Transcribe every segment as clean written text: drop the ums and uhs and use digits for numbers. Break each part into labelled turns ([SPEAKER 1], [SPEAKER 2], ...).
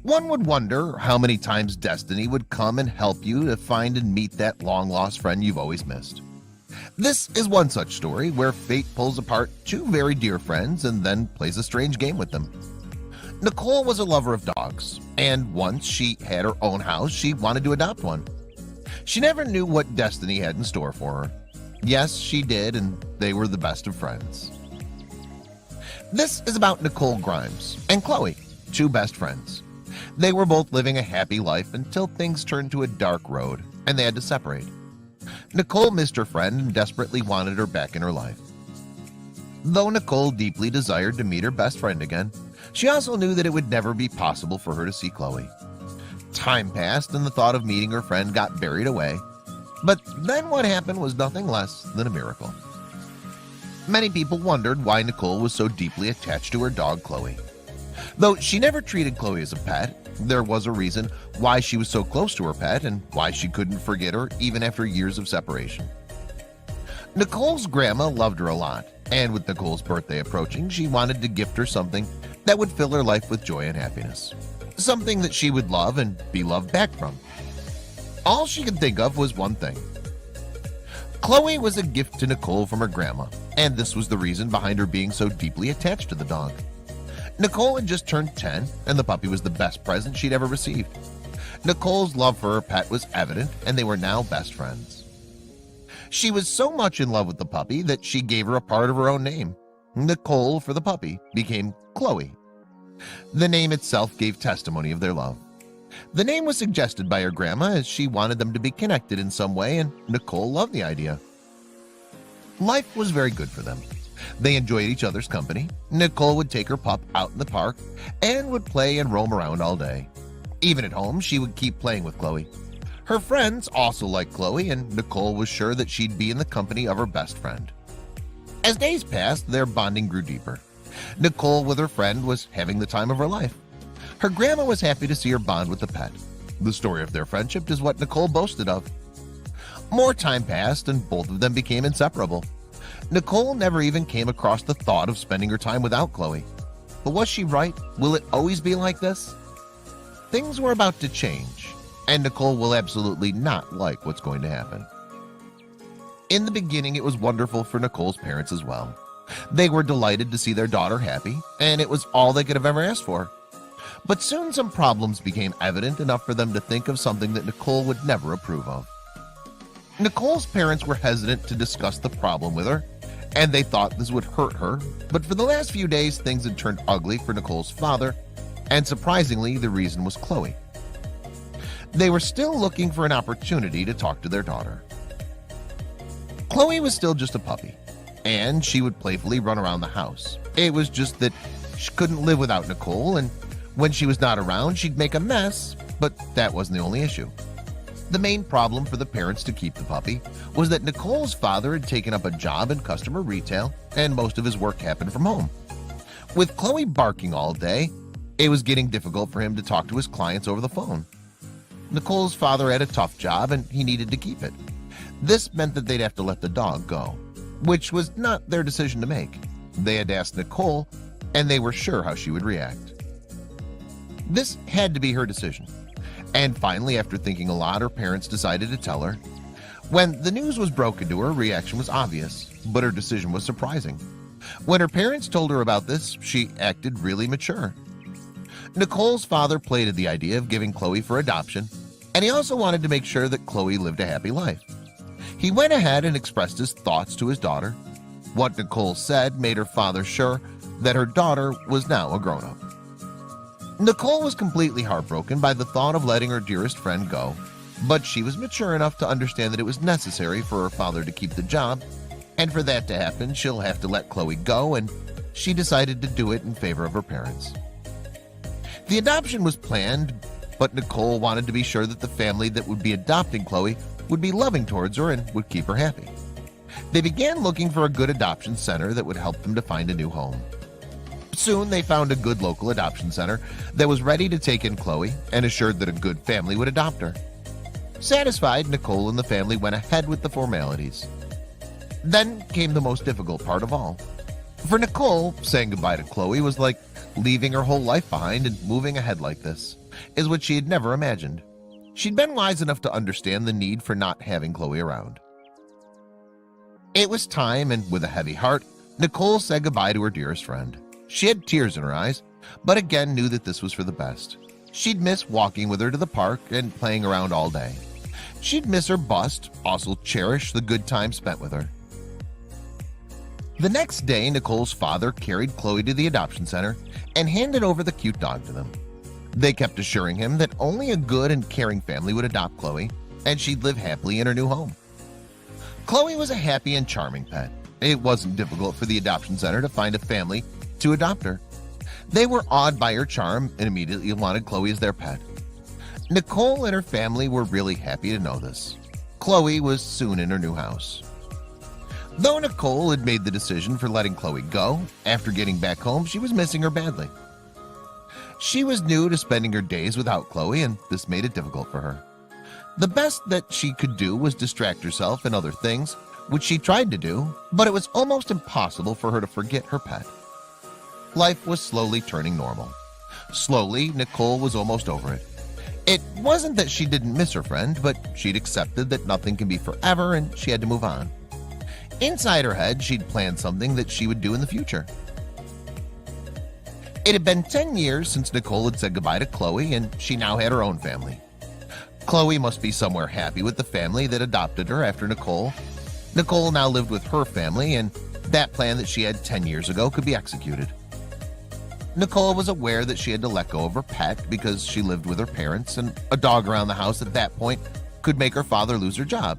[SPEAKER 1] One would wonder how many times destiny would come and help you to find and meet that long-lost friend you've always missed. This is one such story where fate pulls apart two very dear friends and then plays a strange game with them. Nichole was a lover of dogs, and once she had her own house, she wanted to adopt one. She never knew what destiny had in store for her. Yes, she did, and they were the best of friends. This is about Nichole Grimes and Chloe, two best friends. They were both living a happy life until things turned to a dark road and they had to separate. Nichole missed her friend and desperately wanted her back in her life. Though Nichole deeply desired to meet her best friend again, she also knew that it would never be possible for her to see Chloe. Time passed and the thought of meeting her friend got buried away. But then what happened was nothing less than a miracle. Many people wondered why Nichole was so deeply attached to her dog Chloe. Though she never treated Chloe as a pet, there was a reason why she was so close to her pet and why she couldn't forget her even after years of separation. Nichole's grandma loved her a lot, and with Nichole's birthday approaching, she wanted to gift her something that would fill her life with joy and happiness. Something that she would love and be loved back from. All she could think of was one thing. Chloe was a gift to Nichole from her grandma, and this was the reason behind her being so deeply attached to the dog. Nichole had just turned 10, and the puppy was the best present she'd ever received. Nichole's love for her pet was evident, and they were now best friends. She was so much in love with the puppy that she gave her a part of her own name. Nichole, for the puppy, became Chloe. The name itself gave testimony of their love. The name was suggested by her grandma as she wanted them to be connected in some way, and Nichole loved the idea. Life was very good for them. They enjoyed each other's company. Nichole would take her pup out in the park and would play and roam around all day. Even at home, she would keep playing with Chloe. Her friends also liked Chloe, and Nichole was sure that she'd be in the company of her best friend. As days passed, their bonding grew deeper. Nichole, with her friend, was having the time of her life. Her grandma was happy to see her bond with the pet. The story of their friendship is what Nichole boasted of. More time passed, and both of them became inseparable. Nichole never even came across the thought of spending her time without Chloe. But was she right? Will it always be like this? Things were about to change, and Nichole will absolutely not like what's going to happen. In the beginning, it was wonderful for Nichole's parents as well. They were delighted to see their daughter happy, and it was all they could have ever asked for. But soon some problems became evident enough for them to think of something that Nichole would never approve of. Nichole's parents were hesitant to discuss the problem with her, and they thought this would hurt her, but for the last few days things had turned ugly for Nichole's father, and surprisingly the reason was Chloe. They were still looking for an opportunity to talk to their daughter. Chloe was still just a puppy, and she would playfully run around the house. It was just that she couldn't live without Nichole, and when she was not around she'd make a mess, but that wasn't the only issue. The main problem for the parents to keep the puppy was that Nichole's father had taken up a job in customer retail, and most of his work happened from home. With Chloe barking all day, it was getting difficult for him to talk to his clients over the phone. Nichole's father had a tough job, and he needed to keep it. This meant that they'd have to let the dog go, which was not their decision to make. They had asked Nichole, and they were sure how she would react. This had to be her decision. And finally, after thinking a lot, her parents decided to tell her. When the news was broken to her, reaction was obvious, but her decision was surprising. When her parents told her about this, she acted really mature. Nichole's father played at the idea of giving Chloe for adoption, and he also wanted to make sure that Chloe lived a happy life. He went ahead and expressed his thoughts to his daughter. What Nichole said made her father sure that her daughter was now a grown-up. Nichole was completely heartbroken by the thought of letting her dearest friend go, but she was mature enough to understand that it was necessary for her father to keep the job, and for that to happen, she'll have to let Chloe go, and she decided to do it in favor of her parents. The adoption was planned, but Nichole wanted to be sure that the family that would be adopting Chloe would be loving towards her and would keep her happy. They began looking for a good adoption center that would help them to find a new home. Soon they found a good local adoption center that was ready to take in Chloe and assured that a good family would adopt her. Satisfied, Nichole and the family went ahead with the formalities. Then came the most difficult part of all. For Nichole, saying goodbye to Chloe was like leaving her whole life behind and moving ahead like this. is what she had never imagined. She'd been wise enough to understand the need for not having Chloe around. It was time, and with a heavy heart, Nichole said goodbye to her dearest friend. She had tears in her eyes, but again knew that this was for the best. She'd miss walking with her to the park and playing around all day. She'd miss her bust, also cherish the good time spent with her. The next day, Nichole's father carried Chloe to the adoption center and handed over the cute dog to them. They kept assuring him that only a good and caring family would adopt Chloe, and she'd live happily in her new home. Chloe was a happy and charming pet. It wasn't difficult for the adoption center to find a family to adopt her. They were awed by her charm and immediately wanted Chloe as their pet. Nichole and her family were really happy to know this. Chloe was soon in her new house. Though Nichole had made the decision for letting Chloe go, after getting back home, she was missing her badly. She was new to spending her days without Chloe, and this made it difficult for her. The best that she could do was distract herself and other things, which she tried to do, but it was almost impossible for her to forget her pet. Life was slowly turning normal. Slowly, Nichole was almost over it. It wasn't that she didn't miss her friend, but she'd accepted that nothing can be forever and she had to move on. Inside her head, she'd planned something that she would do in the future. It had been 10 years since Nichole had said goodbye to Chloe, and she now had her own family. Chloe must be somewhere happy with the family that adopted her after Nichole. Nichole now lived with her family, and that plan that she had 10 years ago could be executed. Nichole was aware that she had to let go of her pet because she lived with her parents, and a dog around the house at that point could make her father lose her job.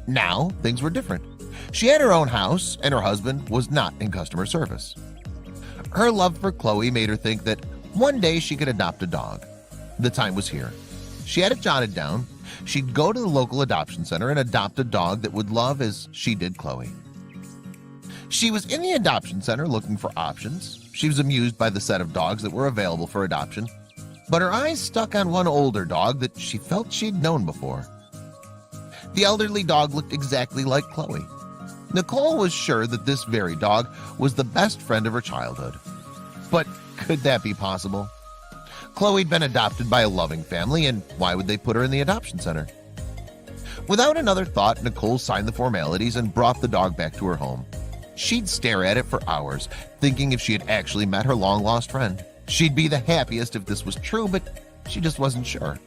[SPEAKER 1] Now, things were different. She had her own house, and her husband was not in customer service. Her love for Chloe made her think that one day she could adopt a dog. The time was here. She had it jotted down. She'd go to the local adoption center and adopt a dog that would love as she did Chloe. She was in the adoption center looking for options. She was amused by the set of dogs that were available for adoption, but her eyes stuck on one older dog that she felt she'd known before. The elderly dog looked exactly like Chloe. Nichole was sure that this very dog was the best friend of her childhood. But could that be possible? Chloe'd been adopted by a loving family, and why would they put her in the adoption center? Without another thought, Nichole signed the formalities and brought the dog back to her home. She'd stare at it for hours, thinking if she had actually met her long-lost friend. She'd be the happiest if this was true, but she just wasn't sure.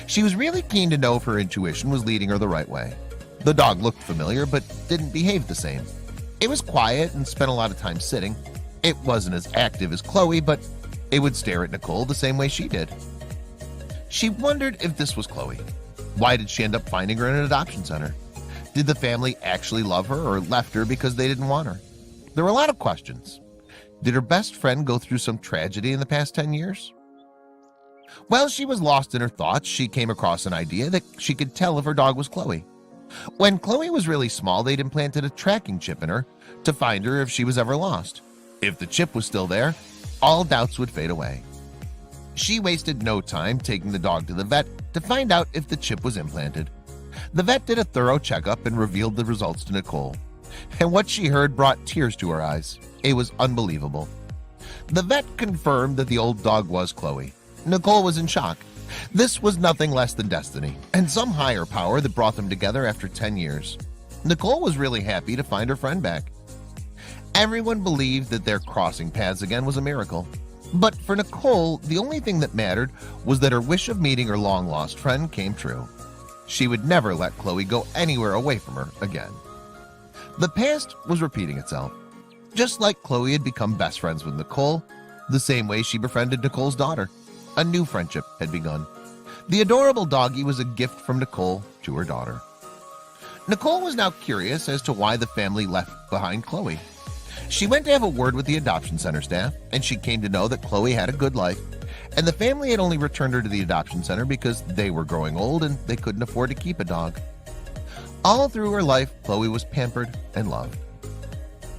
[SPEAKER 1] She was really keen to know if her intuition was leading her the right way. The dog looked familiar, but didn't behave the same. It was quiet and spent a lot of time sitting. It wasn't as active as Chloe, but it would stare at Nichole the same way she did. She wondered if this was Chloe. Why did she end up finding her in an adoption center? Did the family actually love her or left her because they didn't want her? There were a lot of questions. Did her best friend go through some tragedy in the past 10 years? While she was lost in her thoughts, she came across an idea that she could tell if her dog was Chloe. When Chloe was really small, they'd implanted a tracking chip in her to find her if she was ever lost. If the chip was still there, all doubts would fade away. She wasted no time taking the dog to the vet to find out if the chip was implanted. The vet did a thorough checkup and revealed the results to Nichole. And what she heard brought tears to her eyes. It was unbelievable. The vet confirmed that the old dog was Chloe. Nichole was in shock. This was nothing less than destiny, and some higher power that brought them together after 10 years. Nichole was really happy to find her friend back. Everyone believed that their crossing paths again was a miracle. But for Nichole, the only thing that mattered was that her wish of meeting her long-lost friend came true. She would never let Chloe go anywhere away from her again. The past was repeating itself. Just like Chloe had become best friends with Nichole, the same way she befriended Nichole's daughter. A new friendship had begun. The adorable doggie was a gift from Nichole to her daughter. Nichole was now curious as to why the family left behind Chloe. She went to have a word with the adoption center staff, and she came to know that Chloe had a good life, and the family had only returned her to the adoption center because they were growing old and they couldn't afford to keep a dog. All through her life, Chloe was pampered and loved.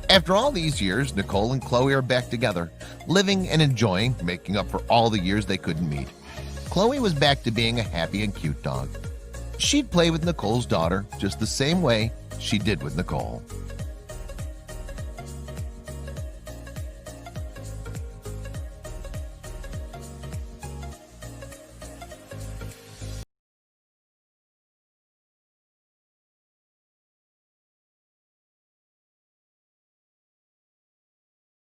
[SPEAKER 1] After all these years, Nichole and Chloe are back together, living and enjoying, making up for all the years they couldn't meet. Chloe was back to being a happy and cute dog. She'd play with Nichole's daughter just the same way she did with Nichole.